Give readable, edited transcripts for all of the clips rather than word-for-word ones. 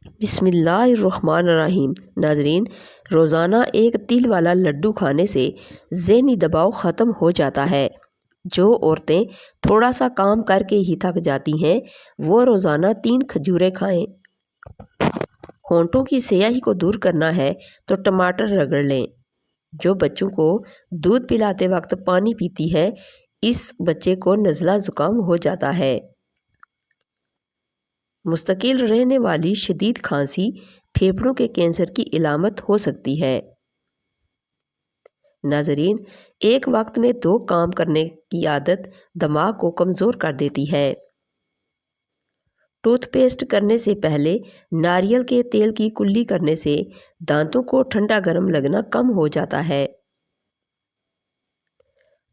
بسم اللہ الرحمن الرحیم۔ ناظرین، روزانہ ایک تل والا لڈو کھانے سے ذہنی دباؤ ختم ہو جاتا ہے۔ جو عورتیں تھوڑا سا کام کر کے ہی تھک جاتی ہیں وہ روزانہ 3 کھجوریں کھائیں۔ ہونٹوں کی سیاہی کو دور کرنا ہے تو ٹماٹر رگڑ لیں۔ جو بچوں کو دودھ پلاتے وقت پانی پیتی ہے اس بچے کو نزلہ زکام ہو جاتا ہے۔ مستقل رہنے والی شدید کھانسی پھیپھڑوں کے کینسر کی علامت ہو سکتی ہے۔ ناظرین، ایک وقت میں 2 کام کرنے کی عادت دماغ کو کمزور کر دیتی ہے۔ ٹوتھ پیسٹ کرنے سے پہلے ناریل کے تیل کی کلی کرنے سے دانتوں کو ٹھنڈا گرم لگنا کم ہو جاتا ہے۔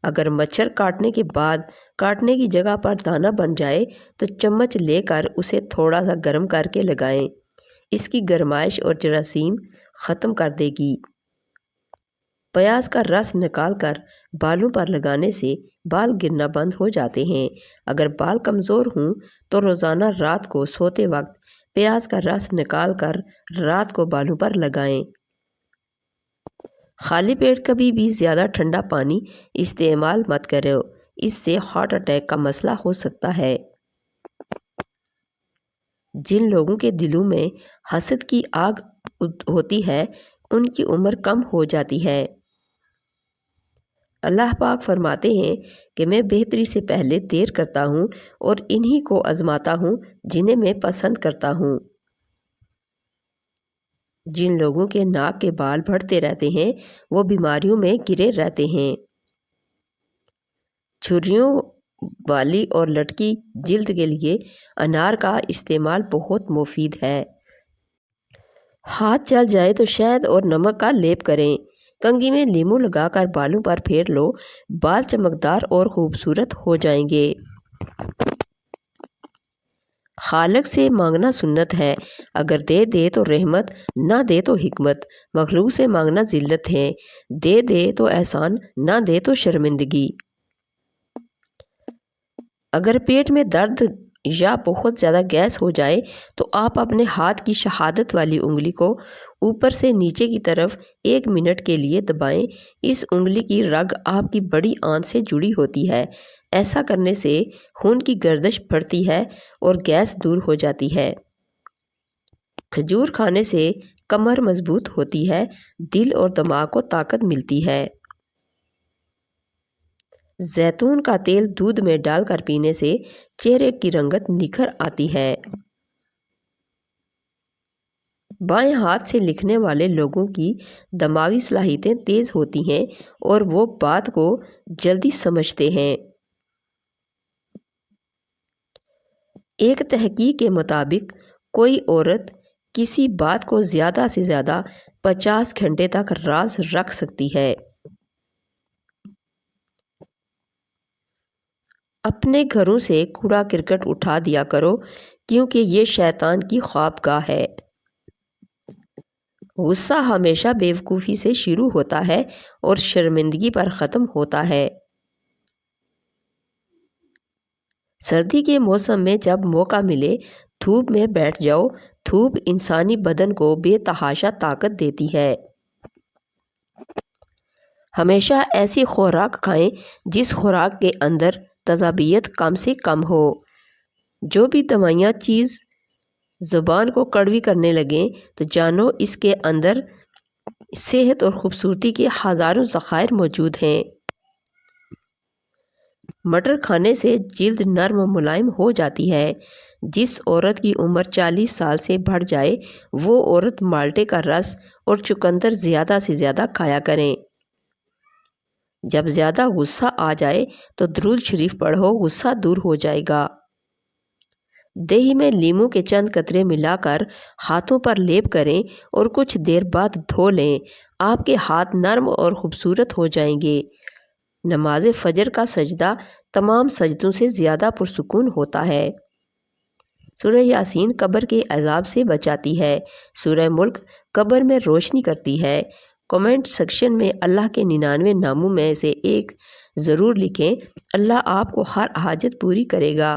اگر مچھر کاٹنے کے بعد کاٹنے کی جگہ پر دانہ بن جائے تو چمچ لے کر اسے تھوڑا سا گرم کر کے لگائیں۔ اس کی گرمائش اور جراثیم ختم کر دے گی۔ پیاز کا رس نکال کر بالوں پر لگانے سے بال گرنا بند ہو جاتے ہیں۔ اگر بال کمزور ہوں تو روزانہ رات کو سوتے وقت پیاز کا رس نکال کر رات کو بالوں پر لگائیں۔ خالی پیٹ کبھی بھی زیادہ ٹھنڈا پانی استعمال مت کرو، اس سے ہارٹ اٹیک کا مسئلہ ہو سکتا ہے۔ جن لوگوں کے دلوں میں حسد کی آگ ہوتی ہے ان کی عمر کم ہو جاتی ہے۔ اللہ پاک فرماتے ہیں کہ میں بہتری سے پہلے دیر کرتا ہوں اور انہی کو آزماتا ہوں جنہیں میں پسند کرتا ہوں۔ جن لوگوں کے ناک کے بال بڑھتے رہتے ہیں وہ بیماریوں میں گرے رہتے ہیں۔ جھریوں والی اور لٹکی جلد کے لیے انار کا استعمال بہت مفید ہے۔ ہاتھ جل جائے تو شہد اور نمک کا لیپ کریں۔ کنگھی میں لیموں لگا کر بالوں پر پھیر لو، بال چمکدار اور خوبصورت ہو جائیں گے۔ خالق سے مانگنا سنت ہے، اگر دے دے تو رحمت، نہ دے تو حکمت۔ مخلوق سے مانگنا ذلت ہے، دے دے تو احسان، نہ دے تو شرمندگی۔ اگر پیٹ میں درد یا بہت زیادہ گیس ہو جائے تو آپ اپنے ہاتھ کی شہادت والی انگلی کو اوپر سے نیچے کی طرف 1 منٹ کے لیے دبائیں۔ اس انگلی کی رگ آپ کی بڑی آنت سے جڑی ہوتی ہے۔ ایسا کرنے سے خون کی گردش بڑھتی ہے اور گیس دور ہو جاتی ہے۔ کھجور کھانے سے کمر مضبوط ہوتی ہے، دل اور دماغ کو طاقت ملتی ہے۔ زیتون کا تیل دودھ میں ڈال کر پینے سے چہرے کی رنگت نکھر آتی ہے۔ بائیں ہاتھ سے لکھنے والے لوگوں کی دماغی صلاحیتیں تیز ہوتی ہیں اور وہ بات کو جلدی سمجھتے ہیں۔ ایک تحقیق کے مطابق کوئی عورت کسی بات کو زیادہ سے زیادہ 50 گھنٹے تک راز رکھ سکتی ہے۔ اپنے گھروں سے کوڑا کرکٹ اٹھا دیا کرو کیونکہ یہ شیطان کی خوابگاہ ہے۔ غصہ ہمیشہ بیوقوفی سے شروع ہوتا ہے اور شرمندگی پر ختم ہوتا ہے۔ سردی کے موسم میں جب موقع ملے دھوپ میں بیٹھ جاؤ، دھوپ انسانی بدن کو بے تحاشا طاقت دیتی ہے۔ ہمیشہ ایسی خوراک کھائیں جس خوراک کے اندر تیزابیت کم سے کم ہو۔ جو بھی دوائیاں چیز زبان کو کڑوی کرنے لگیں تو جانو اس کے اندر صحت اور خوبصورتی کے ہزاروں ذخائر موجود ہیں۔ مٹر کھانے سے جلد نرم و ملائم ہو جاتی ہے۔ جس عورت کی عمر 40 سال سے بڑھ جائے وہ عورت مالٹے کا رس اور چقندر زیادہ سے زیادہ کھایا کریں۔ جب زیادہ غصہ آ جائے تو درود شریف پڑھو، غصہ دور ہو جائے گا۔ دہی میں لیموں کے چند قطرے ملا کر ہاتھوں پر لیپ کریں اور کچھ دیر بعد دھو لیں، آپ کے ہاتھ نرم اور خوبصورت ہو جائیں گے۔ نماز فجر کا سجدہ تمام سجدوں سے زیادہ پرسکون ہوتا ہے۔ سورہ یاسین قبر کے عذاب سے بچاتی ہے۔ سورہ ملک قبر میں روشنی کرتی ہے۔ کمنٹ سیکشن میں اللہ کے 99 ناموں میں سے ایک ضرور لکھیں، اللہ آپ کو ہر حاجت پوری کرے گا۔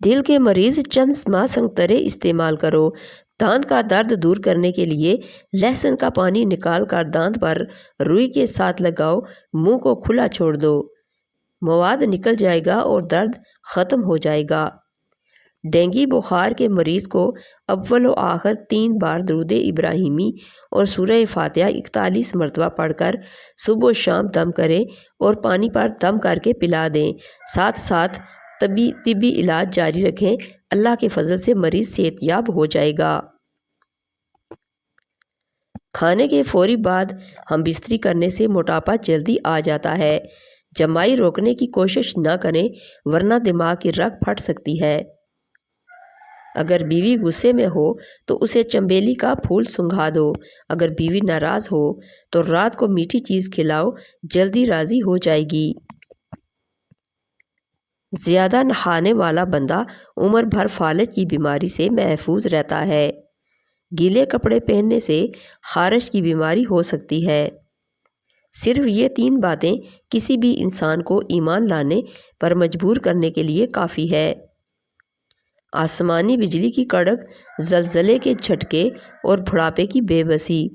دل کے مریض چند ماہ سنگترے استعمال کرو۔ دانت کا درد دور کرنے کے لیے لہسن کا پانی نکال کر دانت پر روئی کے ساتھ لگاؤ، منہ کو کھلا چھوڑ دو، مواد نکل جائے گا اور درد ختم ہو جائے گا۔ ڈینگی بخار کے مریض کو اول و آخر 3 بار درود ابراہیمی اور سورہ فاتحہ 41 مرتبہ پڑھ کر صبح و شام دم کریں اور پانی پر دم کر کے پلا دیں، ساتھ ساتھ طبی علاج جاری رکھیں۔ اللہ کے فضل سے مریض صحت یاب ہو جائے گا۔ کھانے کے فوری بعد ہم بستری کرنے سے موٹاپا جلدی آ جاتا ہے۔ جمائی روکنے کی کوشش نہ کریں ورنہ دماغ کی رگ پھٹ سکتی ہے۔ اگر بیوی غصے میں ہو تو اسے چنبیلی کا پھول سنگھا دو۔ اگر بیوی ناراض ہو تو رات کو میٹھی چیز کھلاؤ، جلدی راضی ہو جائے گی۔ زیادہ نہانے والا بندہ عمر بھر فالج کی بیماری سے محفوظ رہتا ہے۔ گیلے کپڑے پہننے سے خارش کی بیماری ہو سکتی ہے۔ صرف یہ 3 باتیں کسی بھی انسان کو ایمان لانے پر مجبور کرنے کے لیے کافی ہے۔ آسمانی بجلی کی کڑک، زلزلے کے جھٹکے اور بڑھاپے کی بے بسی۔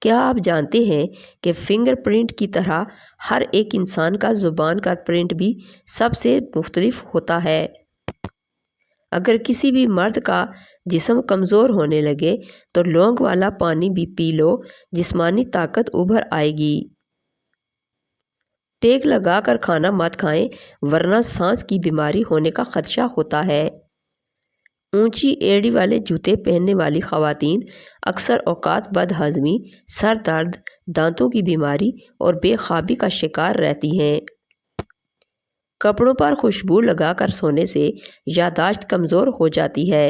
کیا آپ جانتے ہیں کہ فنگر پرنٹ کی طرح ہر ایک انسان کا زبان کا پرنٹ بھی سب سے مختلف ہوتا ہے؟ اگر کسی بھی مرد کا جسم کمزور ہونے لگے تو لونگ والا پانی بھی پی لو، جسمانی طاقت ابھر آئے گی۔ ٹیک لگا کر کھانا مت کھائیں ورنہ سانس کی بیماری ہونے کا خدشہ ہوتا ہے۔ اونچی ایڑی والے جوتے پہننے والی خواتین اکثر اوقات بد ہضمی، سر درد، دانتوں کی بیماری اور بے خوابی کا شکار رہتی ہیں۔ کپڑوں پر خوشبو لگا کر سونے سے یادداشت کمزور ہو جاتی ہے۔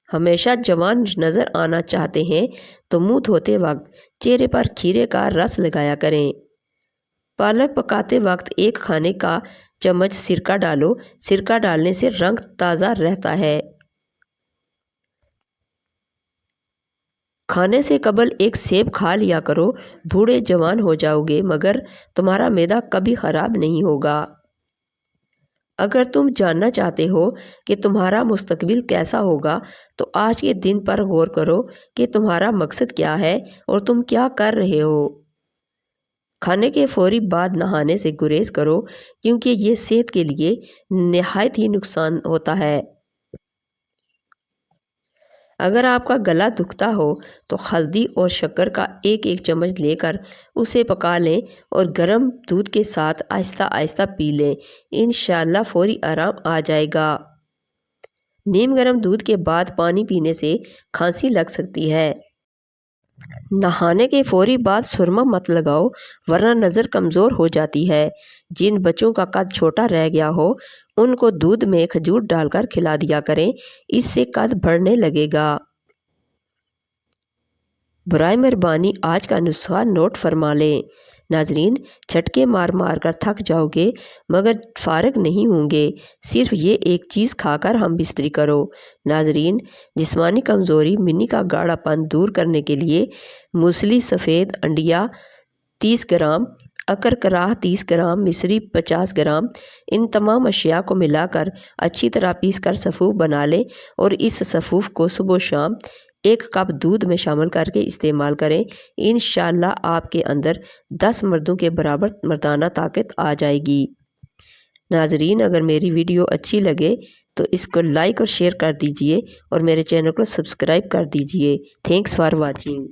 ہمیشہ جوان نظر آنا چاہتے ہیں تو منہ دھوتے وقت چہرے پر کھیرے کا رس لگایا کریں۔ پالک پکاتے وقت 1 کھانے کا چمچ سرکہ ڈالو، سرکہ ڈالنے سے رنگ تازہ رہتا ہے۔ کھانے سے قبل 1 سیب کھا لیا کرو، بوڑھے جوان ہو جاؤ گے مگر تمہارا معدہ کبھی خراب نہیں ہوگا۔ اگر تم جاننا چاہتے ہو کہ تمہارا مستقبل کیسا ہوگا تو آج کے دن پر غور کرو کہ تمہارا مقصد کیا ہے اور تم کیا کر رہے ہو۔ کھانے کے فوری بعد نہانے سے گریز کرو کیونکہ یہ صحت کے لیے نہایت ہی نقصان ہوتا ہے۔ اگر آپ کا گلا دکھتا ہو تو ہلدی اور شکر کا 1 چمچ لے کر اسے پکا لیں اور گرم دودھ کے ساتھ آہستہ آہستہ پی لیں، انشاءاللہ فوری آرام آ جائے گا۔ نیم گرم دودھ کے بعد پانی پینے سے کھانسی لگ سکتی ہے۔ نہانے کے فوری بعد سرما مت لگاؤ ورنہ نظر کمزور ہو جاتی ہے۔ جن بچوں کا قد چھوٹا رہ گیا ہو ان کو دودھ میں کھجور ڈال کر کھلا دیا کریں، اس سے قد بڑھنے لگے گا۔ برائے مہربانی آج کا نسخہ نوٹ فرما لیں۔ ناظرین، جھٹکے مار مار کر تھک جاؤ گے مگر فارغ نہیں ہوں گے، صرف یہ 1 چیز کھا کر ہم بستری کرو۔ ناظرین، جسمانی کمزوری، منی کا گاڑھا پن دور کرنے کے لیے موسلی سفید انڈیا 30 گرام، اکرکراہ 30 گرام، مصری 50 گرام، ان تمام اشیاء کو ملا کر اچھی طرح پیس کر سفوف بنا لیں اور اس سفوف کو صبح و شام 1 کپ دودھ میں شامل کر کے استعمال کریں، انشاءاللہ آپ کے اندر 10 مردوں کے برابر مردانہ طاقت آ جائے گی۔ ناظرین، اگر میری ویڈیو اچھی لگے تو اس کو لائک اور شیئر کر دیجئے اور میرے چینل کو سبسکرائب کر دیجئے۔ Thanks for watching.